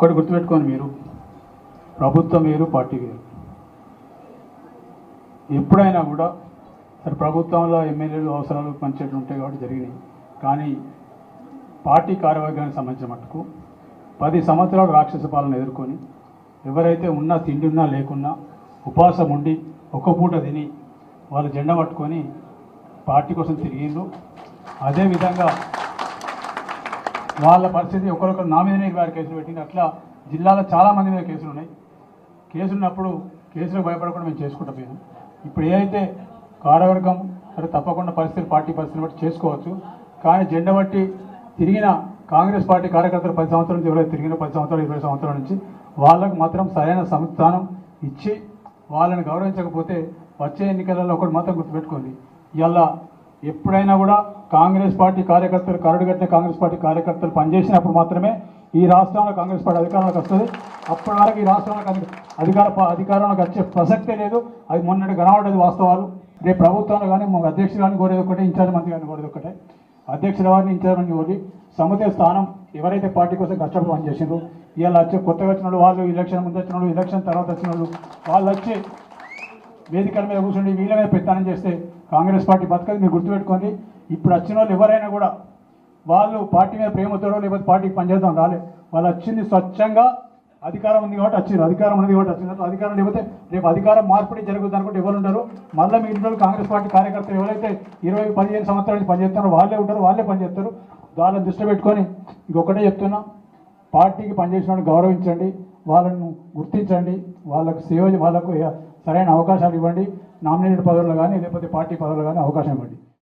ఒక్కటి గుర్తుపెట్టుకోండి, మీరు ప్రభుత్వం వేరు, పార్టీ వేరు. ఎప్పుడైనా కూడా సరే ప్రభుత్వంలో ఎమ్మెల్యేలు అవసరాలు పనిచేయడం ఉంటాయి కాబట్టి జరిగినాయి. కానీ పార్టీ కార్యవర్గానికి సంబంధించిన మట్టుకు 10 సంవత్సరాలు రాక్షస పాలన ఎదుర్కొని ఎవరైతే ఉన్నా తిండి ఉన్నా లేకున్నా ఉపవాసం ఉండి ఒక్క పూట తిని వాళ్ళ జెండా పట్టుకొని పార్టీ కోసం తిరిగిండ్రు. అదేవిధంగా వాళ్ళ పరిస్థితి ఒకరొకరు నా మీదనే వారి కేసులు పెట్టింది. అట్లా జిల్లాలో చాలామంది మీద కేసులు ఉన్నాయి. కేసులు ఉన్నప్పుడు కేసులకు భయపడకుండా మేము చేసుకుంటూ పోయాం. ఇప్పుడు ఏదైతే కార్యవర్గం సరే తప్పకుండా పరిస్థితులు పార్టీ పరిస్థితిని బట్టి చేసుకోవచ్చు. కానీ జెండా బట్టి తిరిగిన కాంగ్రెస్ పార్టీ కార్యకర్తలు 10 సంవత్సరాల నుంచి ఎవరైతే తిరిగిన 10 సంవత్సరాలు 20 సంవత్సరాల నుంచి వాళ్ళకు మాత్రం సరైన సంస్థానం ఇచ్చి వాళ్ళని గౌరవించకపోతే వచ్చే ఎన్నికలలో ఒకటి మాత్రం గుర్తుపెట్టుకోండి, ఇలా ఎప్పుడైనా కూడా కాంగ్రెస్ పార్టీ కార్యకర్తలు కరడుగట్టిన కాంగ్రెస్ పార్టీ కార్యకర్తలు పనిచేసినప్పుడు మాత్రమే ఈ రాష్ట్రంలో కాంగ్రెస్ పార్టీ అధికారంలోకి వస్తుంది. అప్పటి వరకు ఈ రాష్ట్రంలోకి అధికారంలోకి వచ్చే ప్రసక్తే లేదు. అది మొన్నటి కనబడ్డది వాస్తవాలు. రేపు ప్రభుత్వంలో కానీ అధ్యక్షులు కానీ కోరేది ఒకటే, ఇన్ఛార్జ్ మంత్రి కానీ కోరేది ఒకటే. అధ్యక్షుల వారిని ఇన్ఛార్జ్ మంత్రి కోరి సముదాయ స్థానం ఎవరైతే పార్టీ కోసం కష్టపడి పనిచేసిండ్రు, ఇవాళ వచ్చే కొత్తగా వచ్చిన వాళ్ళు, ఎలక్షన్ ముందు వచ్చిన వాళ్ళు, ఎలక్షన్ తర్వాత వచ్చిన వాళ్ళు వచ్చి వేదికల మీద కూర్చొని వీళ్ళ మీద పెత్తనం చేస్తే కాంగ్రెస్ పార్టీ బతకదు. మీరు గుర్తుపెట్టుకోండి. ఇప్పుడు వచ్చిన వాళ్ళు ఎవరైనా కూడా వాళ్ళు పార్టీ మీద ప్రేమతోడో లేకపోతే పార్టీకి పనిచేద్దాం రాలే. వాళ్ళు వచ్చింది స్వచ్ఛంగా అధికారం ఉంది కాబట్టి వచ్చింది, అధికారం ఉన్నది కాబట్టి వచ్చినట్టు. అధికారం లేకపోతే రేపు అధికారం మార్పిడి జరుగుతుంది అనుకుంటే ఎవరు ఉంటారు? మళ్ళీ మీ ఇంట్లో కాంగ్రెస్ పార్టీ కార్యకర్తలు ఎవరైతే 20-15 సంవత్సరాల నుంచి పనిచేస్తున్నారో వాళ్ళే ఉంటారు, వాళ్ళే పనిచేస్తారు. దాన్ని దృష్టి పెట్టుకొని ఇంకొకటే చెప్తున్నా, పార్టీకి పనిచేసిన వాళ్ళని గౌరవించండి, వాళ్ళను గుర్తించండి, వాళ్ళకు వాళ్ళకు సరైన అవకాశాలు ఇవ్వండి. నామినేటెడ్ పదవులు కానీ లేకపోతే పార్టీ పదవులు కానీ అవకాశం ఇవ్వండి.